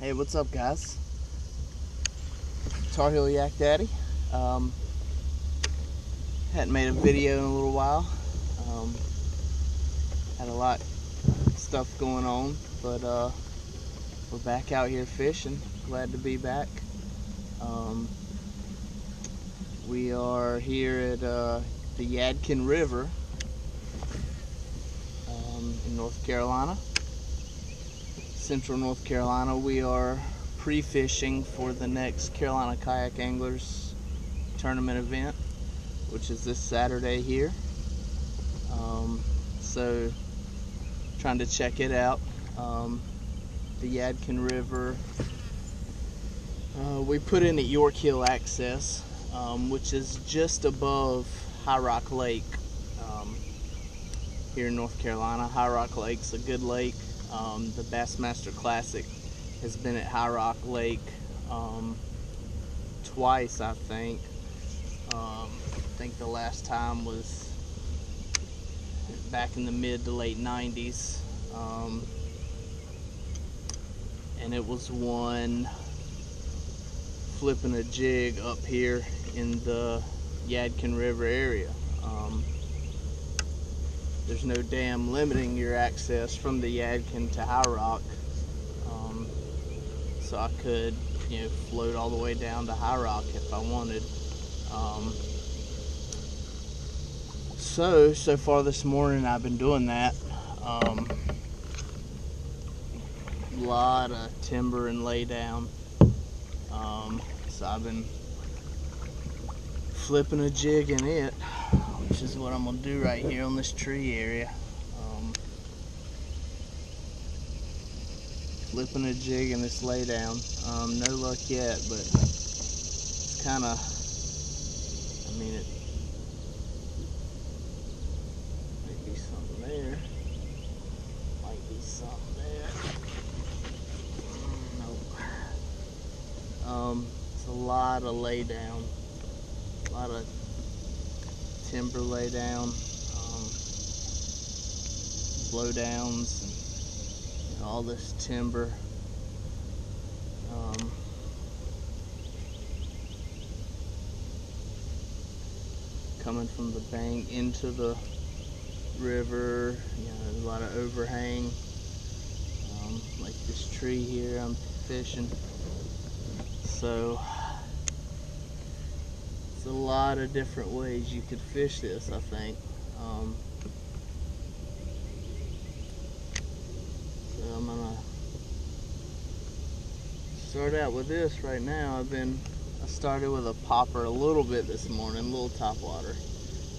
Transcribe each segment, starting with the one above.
Hey, what's up, guys? Tar Heel Yak Daddy. Hadn't made a video in a little while. Had a lot of stuff going on, but we're back out here fishing. Glad to be back. We are here at the Yadkin River in North Carolina, Central North Carolina. We are pre-fishing for the next Carolina Kayak Anglers tournament event, which is this Saturday here. So trying to check it out. The Yadkin River, we put in at York Hill Access, which is just above High Rock Lake here in North Carolina. High Rock Lake's a good lake. The Bassmaster Classic has been at High Rock Lake twice, I think. I think the last time was back in the mid to late 90s, and it was won flipping a jig up here in the Yadkin River area. There's no dam limiting your access from the Yadkin to High Rock, so I could, float all the way down to High Rock if I wanted. So far this morning I've been doing that. Lot of timber and lay down. So I've been flipping a jig in it, which is what I'm gonna do right here on this tree area. Flipping a jig in this lay down. No luck yet, but it's kind of, it might be something there. Might be something there. Nope. It's a lot of lay down. A lot of timber lay down. Blowdowns. All this timber. Coming from the bank into the river, there's a lot of overhang. Like this tree here I'm fishing. So it's a lot of different ways you could fish this, I think. I'm gonna start out with this right now. I started with a popper a little bit this morning, a little topwater.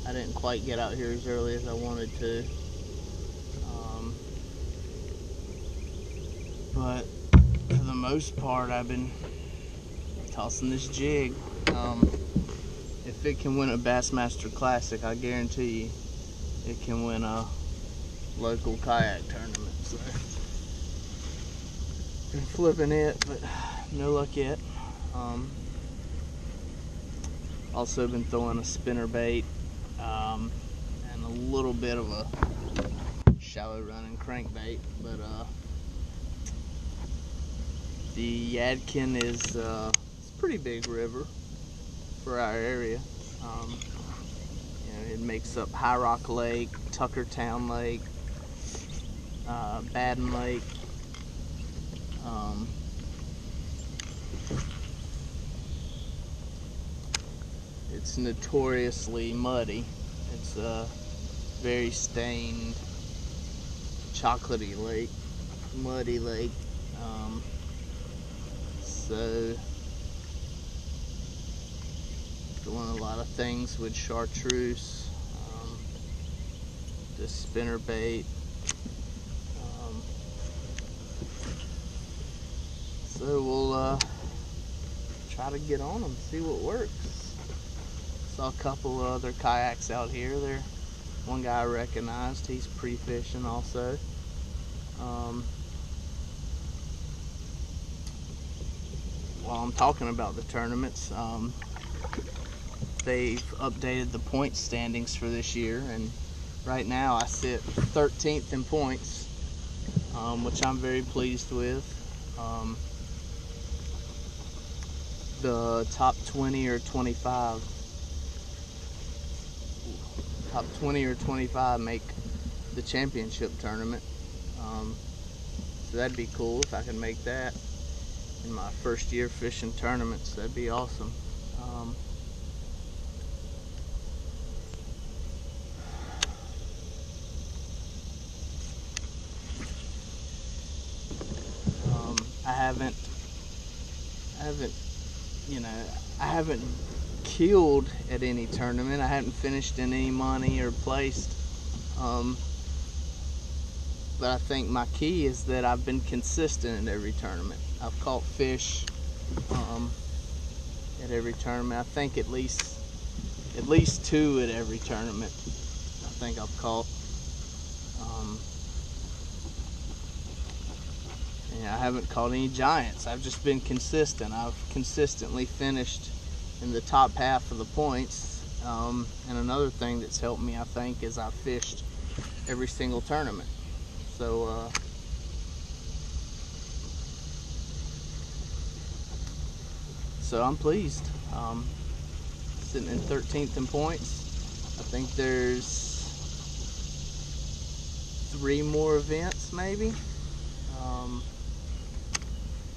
I didn't quite get out here as early as I wanted to, but for the most part I've been tossing this jig. If it can win a Bassmaster Classic, I guarantee you it can win a local kayak tournament. So been flipping it, but no luck yet. Also been throwing a spinner bait and a little bit of a shallow running crankbait, but the Yadkin is it's a pretty big river for our area. It makes up High Rock Lake, Tuckertown Lake, Baden Lake. It's notoriously muddy. It's a very stained, chocolatey lake, muddy lake. So doing a lot of things with chartreuse, this spinner bait. So we'll try to get on them, see what works. Saw a couple of other kayaks out here. There, one guy I recognized, he's pre-fishing also. While I'm talking about the tournaments, they've updated the point standings for this year, and right now I sit 13th in points, which I'm very pleased with. the top 20 or 25. Top 20 or 25 make the championship tournament. So that'd be cool if I could make that in my first year fishing tournaments. That'd be awesome. I haven't killed at any tournament. I haven't finished in any money or placed. But I think my key is that I've been consistent at every tournament. I've caught fish at every tournament. I think at least 2 at every tournament. I think I've caught. And I haven't caught any giants. I've just been consistent. I've consistently finished in the top half of the points. And another thing that's helped me, I think, is I've fished every single tournament. So I'm pleased. Sitting in 13th in points. I think there's 3 more events, maybe.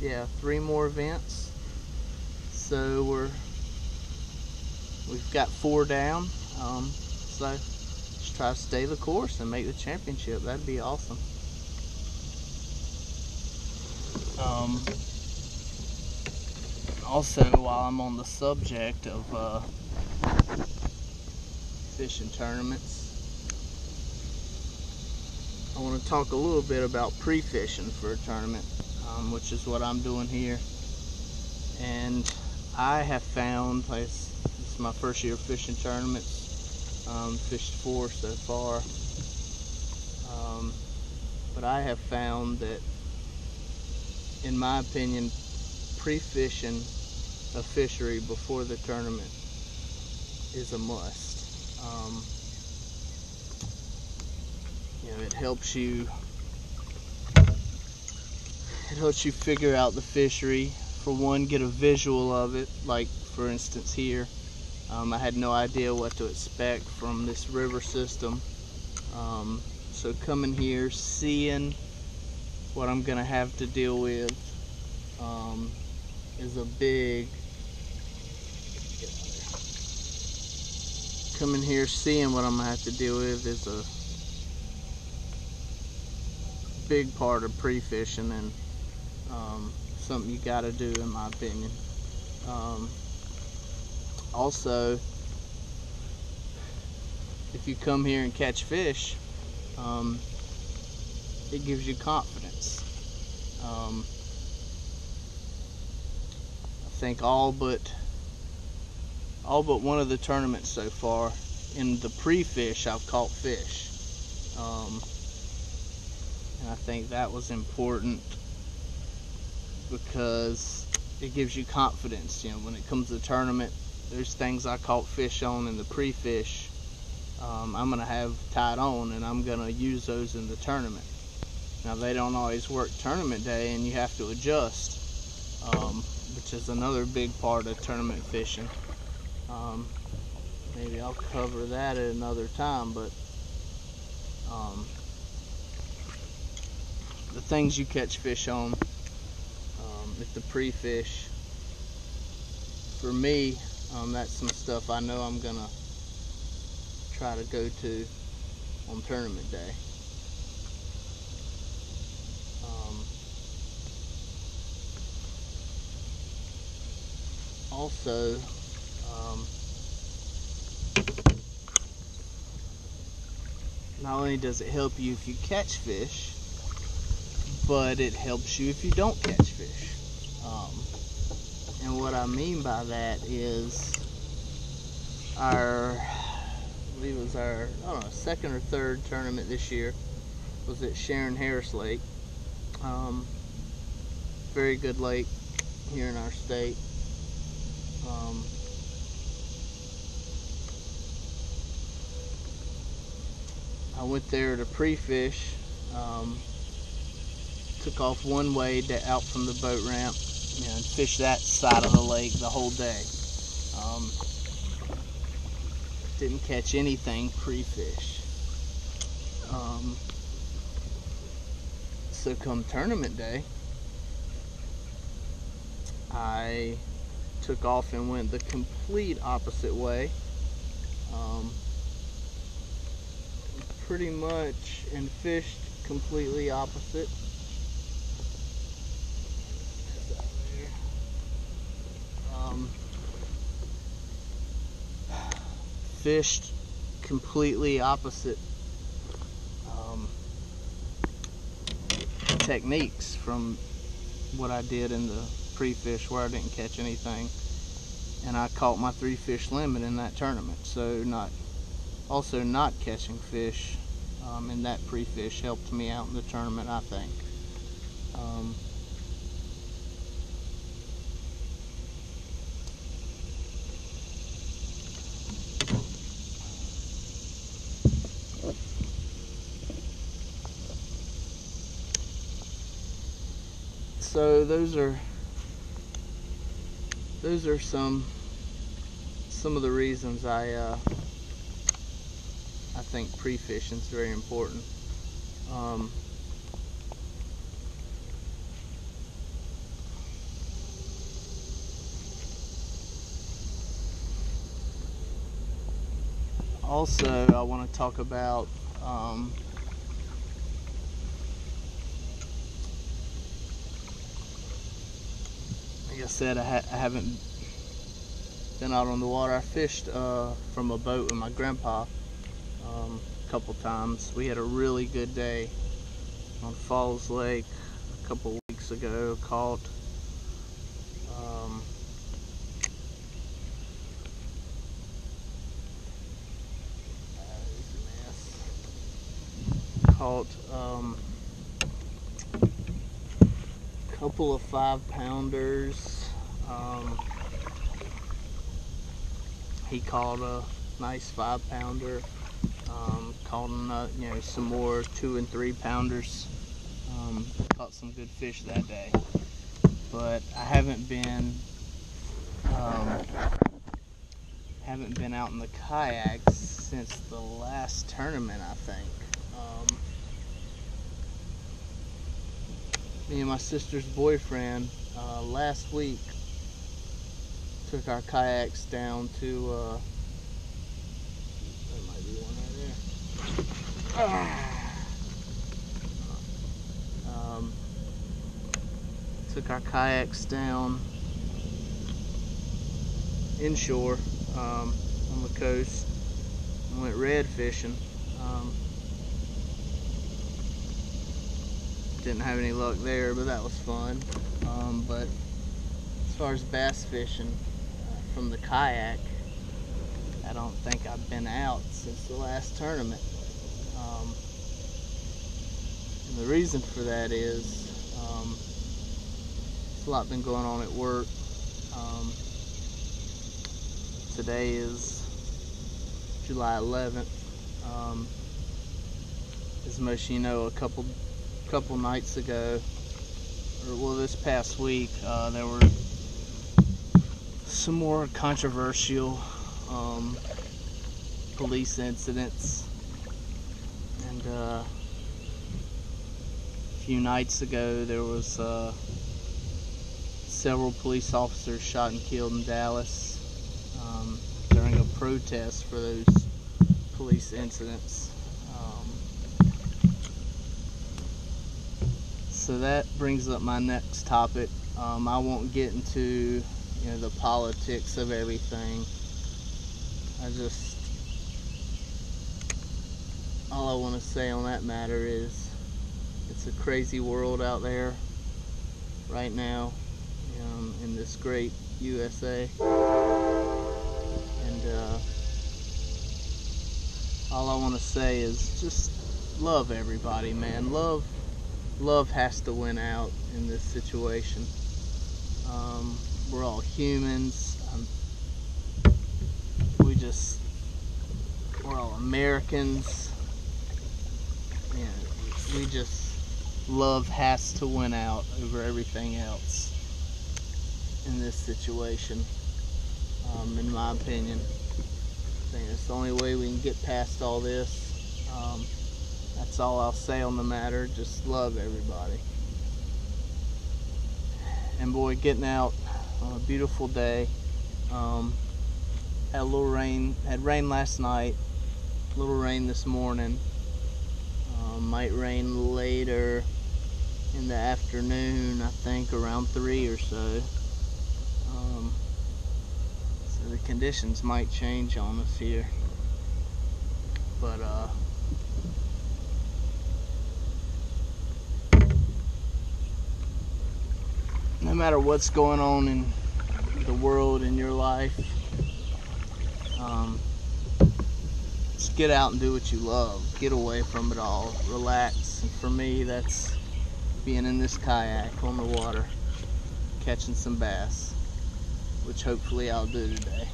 Yeah, 3 more events. So we've got 4 down. So just try to stay the course and make the championship. That'd be awesome. Also, while I'm on the subject of fishing tournaments, I want to talk a little bit about pre-fishing for a tournament, which is what I'm doing here. And I have found, this is my first year fishing tournaments, fished 4 so far, but I have found that, in my opinion, pre-fishing a fishery before the tournament is a must. It helps you figure out the fishery. For one, get a visual of it. Like, for instance, here, I had no idea what to expect from this river system. So coming here, seeing what I'm gonna have to deal with is a big. Coming here, seeing what I'm gonna have to deal with is a big part of pre-fishing, and something you got to do, in my opinion. Also, if you come here and catch fish, it gives you confidence. I think all but one of the tournaments so far, in the pre-fish, I've caught fish. And I think that was important because it gives you confidence. When it comes to the tournament, there's things I caught fish on in the pre-fish I'm gonna have tied on, and I'm gonna use those in the tournament. Now, they don't always work tournament day, and you have to adjust, which is another big part of tournament fishing. Maybe I'll cover that at another time, but the things you catch fish on at the pre-fish, for me, that's some stuff I know I'm gonna try to go to on tournament day. Also, not only does it help you if you catch fish, but it helps you if you don't catch fish. And what I mean by that is I believe it was our, I don't know, 2nd or 3rd tournament this year was at Sharon Harris Lake. Very good lake here in our state. I went there to pre-fish, took off one way out from the boat ramp, and fish that side of the lake the whole day. Didn't catch anything pre-fish. So come tournament day, I took off and went the complete opposite way. Pretty much, and fished completely opposite. Fished completely opposite techniques from what I did in the pre-fish, where I didn't catch anything, and I caught my 3 fish limit in that tournament. So not catching fish in that pre-fish helped me out in the tournament, I think. So those are some of the reasons I think pre-fishing is very important. Also, I want to talk about like I said, I haven't been out on the water. I fished from a boat with my grandpa a couple times. We had a really good day on Falls Lake a couple weeks ago. Caught a couple of 5-pounders. He caught a nice 5-pounder. Caught some more 2 and 3-pounders. Caught some good fish that day, but I haven't been out in the kayaks since the last tournament, I think. Me and my sister's boyfriend last week took our kayaks down to there might be one right there. Took our kayaks down inshore on the coast and went red fishing. Didn't have any luck there, but that was fun. But as far as bass fishing from the kayak, I don't think I've been out since the last tournament. And the reason for that is there's a lot been going on at work. Today is July 11th. As most of you know, a couple nights ago, or this past week, there were some more controversial police incidents, and a few nights ago there was several police officers shot and killed in Dallas during a protest for those police incidents. So that brings up my next topic. I won't get into the politics of everything. All I want to say on that matter is it's a crazy world out there right now, in this great USA. And all I want to say is just love everybody, man. Love has to win out in this situation. We're all humans. We're all Americans. Love has to win out over everything else. in this situation, in my opinion. I think it's the only way we can get past all this. That's all I'll say on the matter. Just love everybody. And boy, getting out on a beautiful day. Had a little rain. Had rain last night. A little rain this morning. Might rain later in the afternoon, I think around 3 or so. So the conditions might change on us here. But no matter what's going on in the world, in your life, just get out and do what you love. Get away from it all. Relax. And for me, that's being in this kayak on the water, catching some bass, which hopefully I'll do today.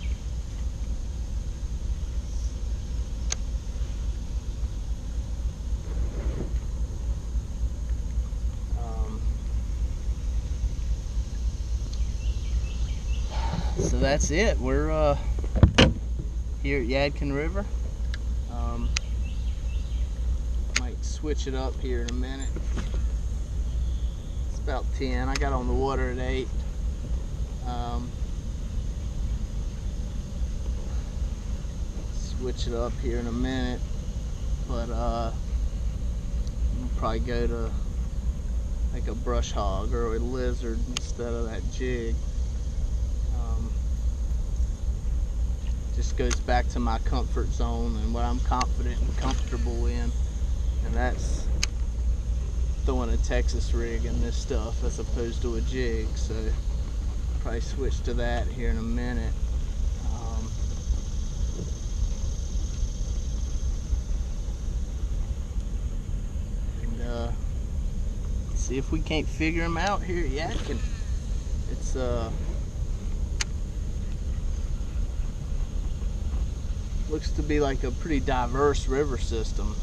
So that's it. We're here at Yadkin River. Might switch it up here in a minute. It's about 10. I got on the water at 8. Switch it up here in a minute, but we'll probably go to like a brush hog or a lizard instead of that jig. Just goes back to my comfort zone and what I'm confident and comfortable in, and that's throwing a Texas rig in this stuff as opposed to a jig. So probably switch to that here in a minute. And see if we can't figure them out here at Yadkin. It's looks to be like a pretty diverse river system.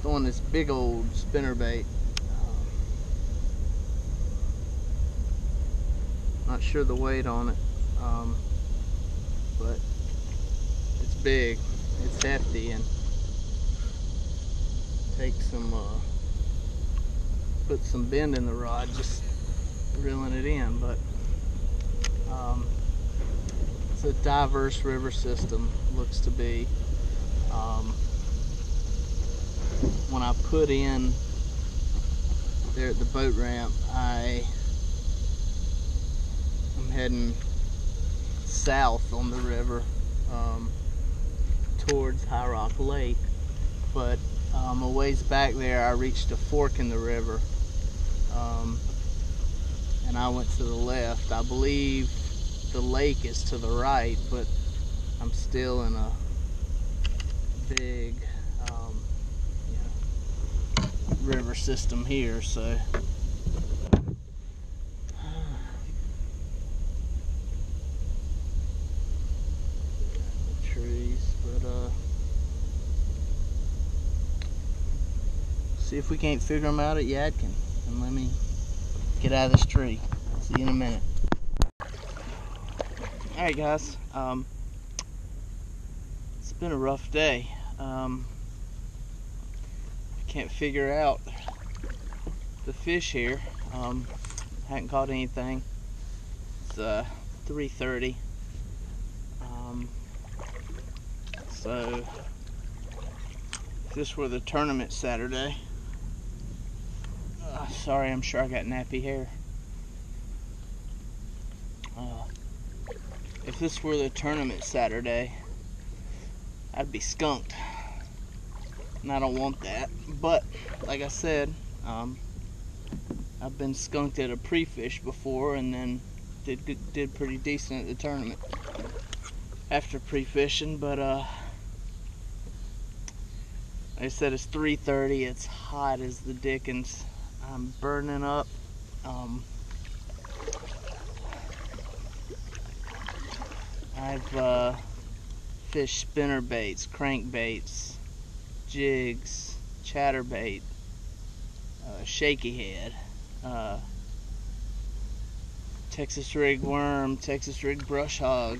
Throwing this big old spinnerbait. Not sure the weight on it, but it's big, it's hefty, and takes some put some bend in the rod just reeling it in. But it's a diverse river system, looks to be. When I put in there at the boat ramp, I'm heading south on the river towards High Rock Lake, but a ways back there I reached a fork in the river, and I went to the left. I believe the lake is to the right, but I'm still in a big river system here, so trees. But see if we can't figure them out at Yadkin. And let me get out of this tree. See you in a minute. Alright guys, it's been a rough day. Can't figure out the fish here. Hadn't caught anything. It's 3:30. So if this were the tournament Saturday, sorry, I'm sure I got nappy hair. If this were the tournament Saturday, I'd be skunked. And I don't want that. But like I said, I've been skunked at a pre-fish before, and then did pretty decent at the tournament after pre-fishing. But like I said, it's 3:30. It's hot as the dickens. I'm burning up. I've fished spinner baits, crankbaits, jigs, chatterbait, shaky head, Texas rig worm, Texas rig brush hog.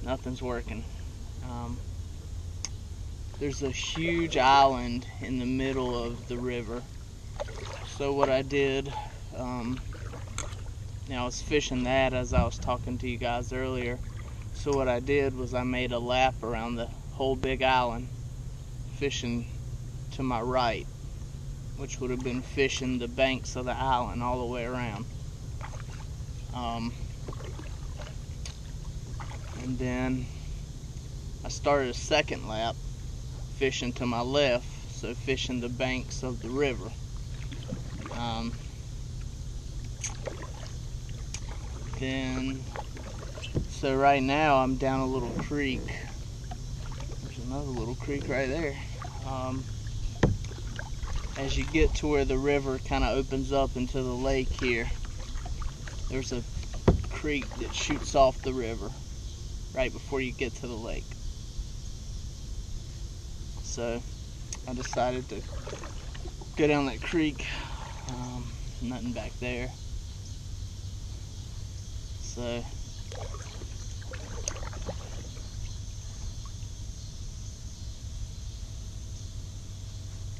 Nothing's working. There's a huge island in the middle of the river. So what I did, I was fishing that as I was talking to you guys earlier. So what I did was I made a lap around the whole big island, fishing to my right, which would have been fishing the banks of the island all the way around. And then I started a second lap fishing to my left, so fishing the banks of the river. So right now I'm down a little creek. There's another little creek right there. As you get to where the river kind of opens up into the lake here, there's a creek that shoots off the river right before you get to the lake. So I decided to go down that creek. Nothing back there. So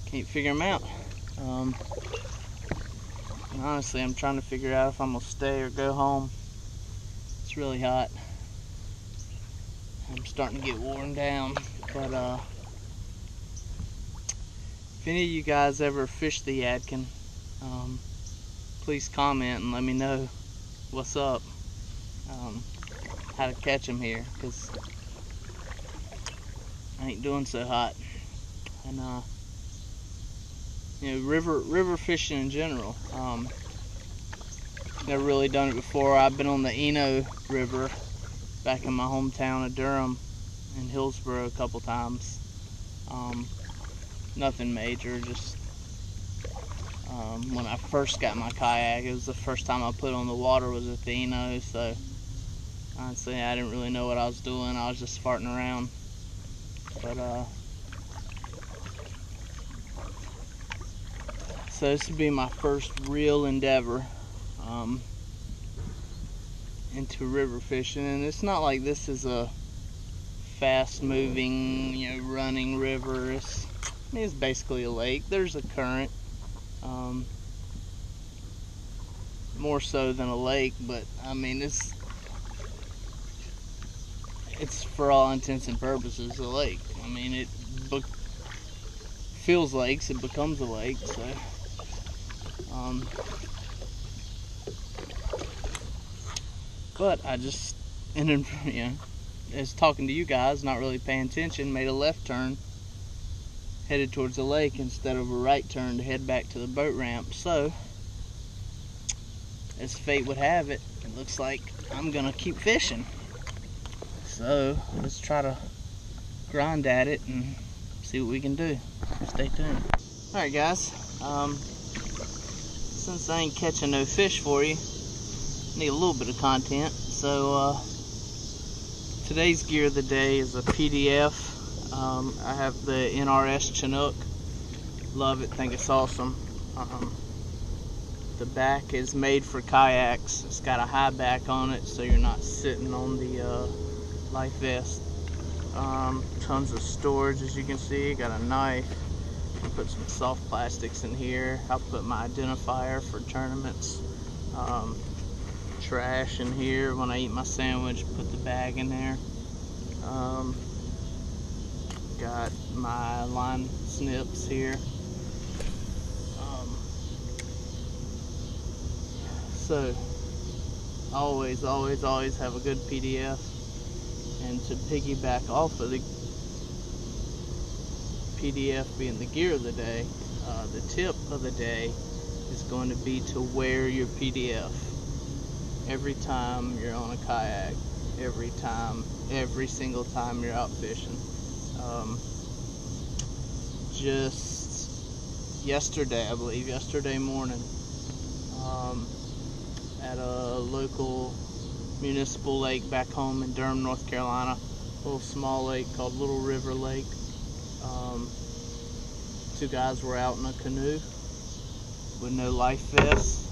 can't figure them out. And honestly, I'm trying to figure out if I'm gonna stay or go home. It's really hot. I'm starting to get worn down. But if any of you guys ever fish the Yadkin, please comment and let me know what's up, how to catch them here, because I ain't doing so hot. And river fishing in general, never really done it before. I've been on the Eno River back in my hometown of Durham and Hillsborough a couple times. Nothing major, just when I first got my kayak, it was the first time I put on the water was at the Eno, so honestly I didn't really know what I was doing. I was just farting around. But so this would be my first real endeavor into river fishing, and it's not like this is a fast moving, running river. It's basically a lake. There's a current, more so than a lake, but I mean it's for all intents and purposes a lake. I mean it feels lakes, it becomes a lake. So but I just ended, as talking to you guys, not really paying attention, made a left turn, headed towards the lake instead of a right turn to head back to the boat ramp. So, as fate would have it, it looks like I'm gonna keep fishing. So, let's try to grind at it and see what we can do. Stay tuned. Alright guys, since I ain't catching no fish for you, need a little bit of content. So today's gear of the day is a PDF. I have the NRS Chinook. Love it, think it's awesome. The back is made for kayaks. It's got a high back on it, so you're not sitting on the life vest. Tons of storage, as you can see. Got a knife. Put some soft plastics in here. I'll put my identifier for tournaments. Trash in here when I eat my sandwich. Put the bag in there. Got my line snips here. So always have a good PDF. And to piggyback off of the PDF being the gear of the day, the tip of the day is going to be to wear your PDF every time you're on a kayak, every single time you're out fishing. Just yesterday, I believe, yesterday morning, at a local municipal lake back home in Durham, North Carolina, a little small lake called Little River Lake. Two guys were out in a canoe with no life vests.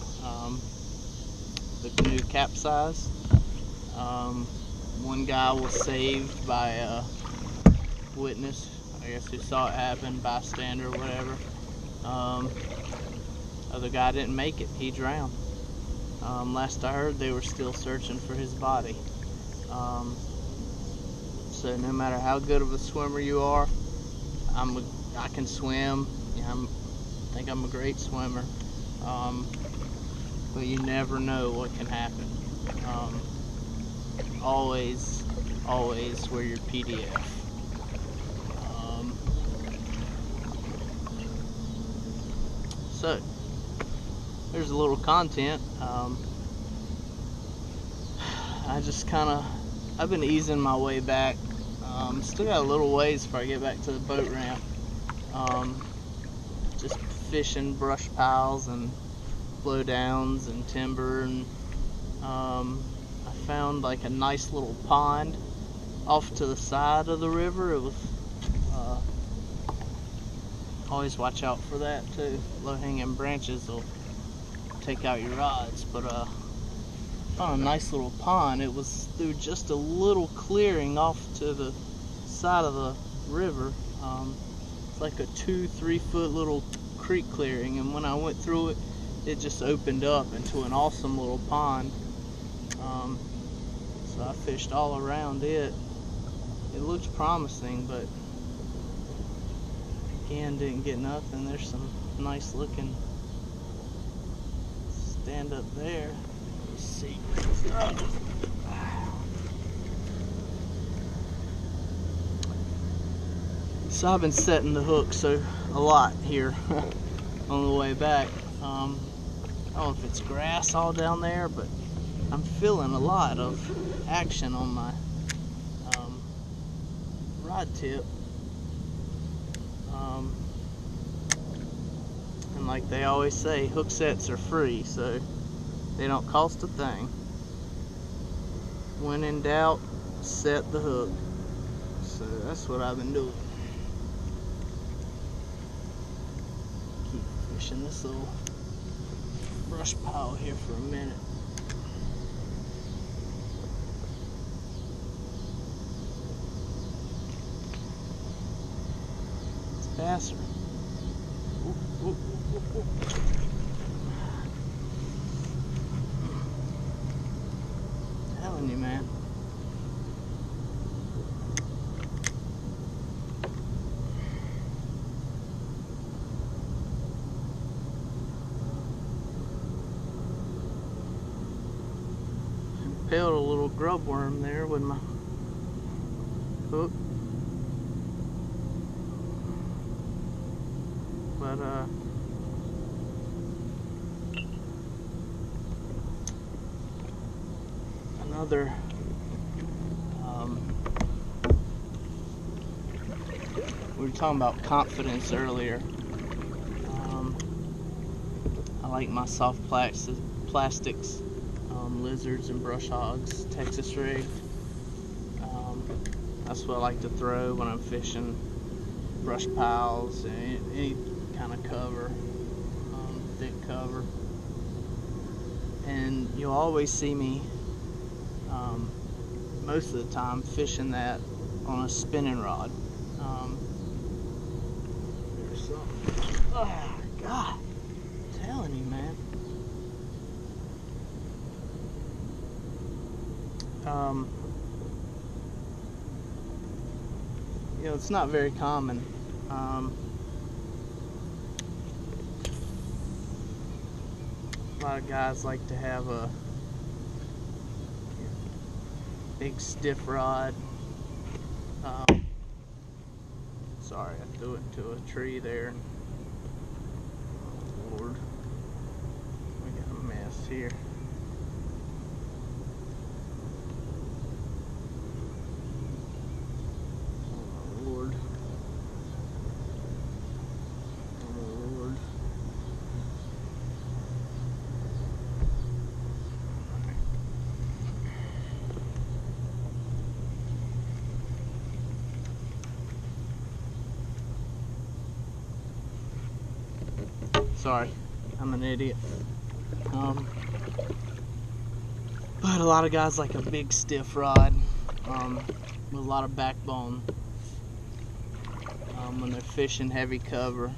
The canoe capsized. One guy was saved by a witness, I guess, who saw it happen, bystander or whatever. Other guy didn't make it, he drowned. Last I heard, they were still searching for his body. So no matter how good of a swimmer you are, I can swim. I think I'm a great swimmer, but you never know what can happen. Always wear your PDF. So there's a little content. I've been easing my way back. Still got a little ways before I get back to the boat ramp. Just fishing brush piles and blowdowns and timber, and I found like a nice little pond off to the side of the river. It was always watch out for that too. Low-hanging branches will take out your rods, but found a nice little pond. It was through just a little clearing off to the side of the river. It's like a 2-3 foot little creek clearing, and when I went through it, it just opened up into an awesome little pond. So I fished all around it. It looked promising, but again, didn't get nothing. There's some nice looking stand up there. Let's see. So I've been setting the hook a lot here on the way back. I don't know if it's grass all down there, but I'm feeling a lot of action on my rod tip. And like they always say, hook sets are free, so they don't cost a thing. When in doubt, set the hook. So that's what I've been doing. Keep fishing this little brush pile here for a minute. It's a basser. Ooh, ooh, ooh, ooh. Telling you, man. Impaled a little grub worm there with my hook, but another we were talking about confidence earlier. I like my soft plastics, lizards and brush hogs, Texas rig. That's what I like to throw when I'm fishing brush piles and any kind of cover, thick cover. And you'll always see me most of the time fishing that on a spinning rod. There's some. Oh God, I'm telling you, man. You know, it's not very common. A lot of guys like to have a big stiff rod. Sorry, I threw it into a tree there. Oh, Lord, we got a mess here. Sorry, I'm an idiot. But a lot of guys like a big stiff rod with a lot of backbone when they're fishing heavy cover,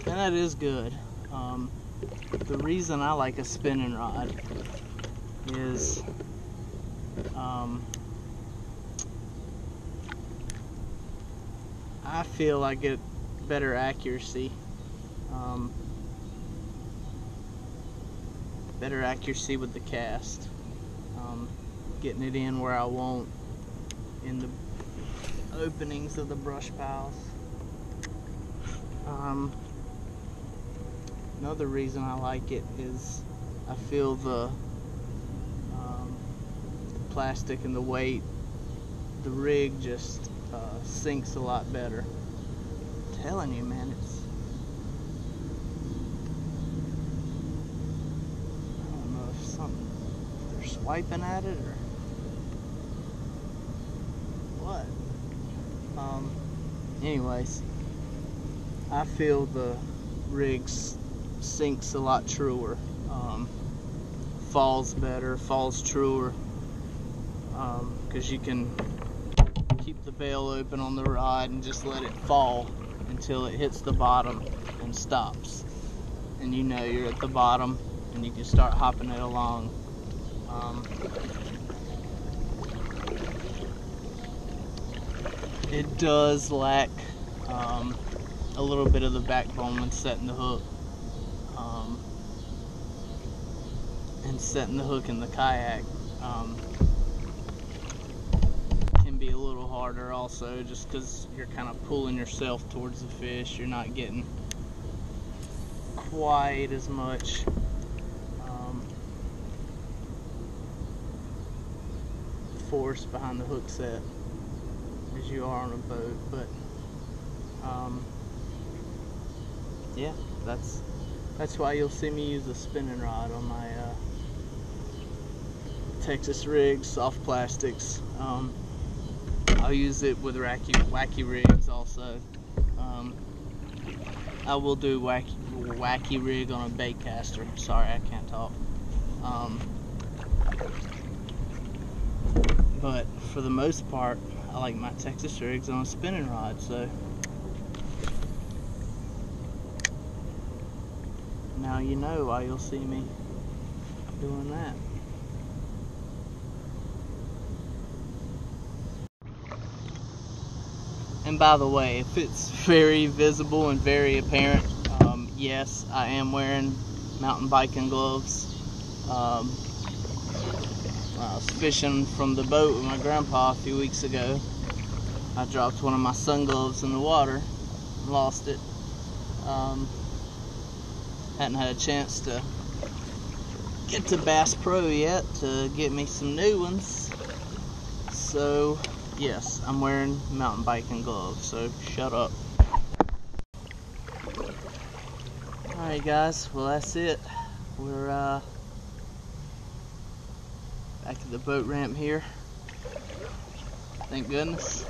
and that is good. The reason I like a spinning rod is I feel I get better accuracy. Better accuracy with the cast. Getting it in where I want, in the openings of the brush piles. Another reason I like it is I feel the plastic and the weight, the rig just sinks a lot better. I'm telling you, man, I don't know if they're swiping at it or what. Anyways, I feel the rig sinks a lot truer, falls better, falls truer, because you can keep the bail open on the rod and just let it fall until it hits the bottom and stops, and you know you're at the bottom and you can start hopping it along. It does lack a little bit of the backbone when setting the hook, and setting the hook in the kayak can be a little harder also, just because you're kind of pulling yourself towards the fish. You're not getting quite as much force behind the hook set as you are on a boat. But yeah, that's why you'll see me use a spinning rod on my Texas rigs, soft plastics. I'll use it with wacky rigs also. I will do wacky rig on a bait caster. Sorry, I can't talk. But for the most part, I like my Texas rigs on a spinning rod. So now you know why you'll see me doing that. And by the way, if it's very visible and very apparent, yes, I am wearing mountain biking gloves. When I was fishing from the boat with my grandpa a few weeks ago, I dropped one of my sun gloves in the water and lost it. Hadn't had a chance to get to Bass Pro yet to get me some new ones. So yes, I'm wearing mountain biking gloves, so shut up. Alright guys, well that's it. We're back at the boat ramp here. Thank goodness.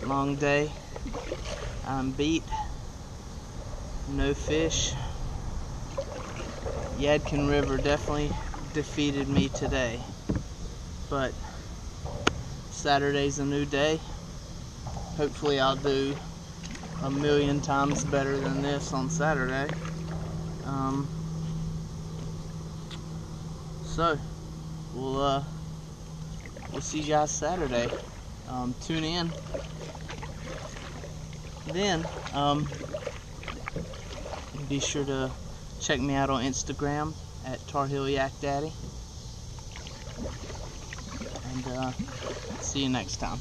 Long day. I'm beat. No fish. Yadkin River definitely defeated me today. But Saturday's a new day. Hopefully I'll do 1,000,000 times better than this on Saturday. So we'll see you guys Saturday. Tune in. Then be sure to check me out on Instagram at TarHeelYakDaddy. And see you next time.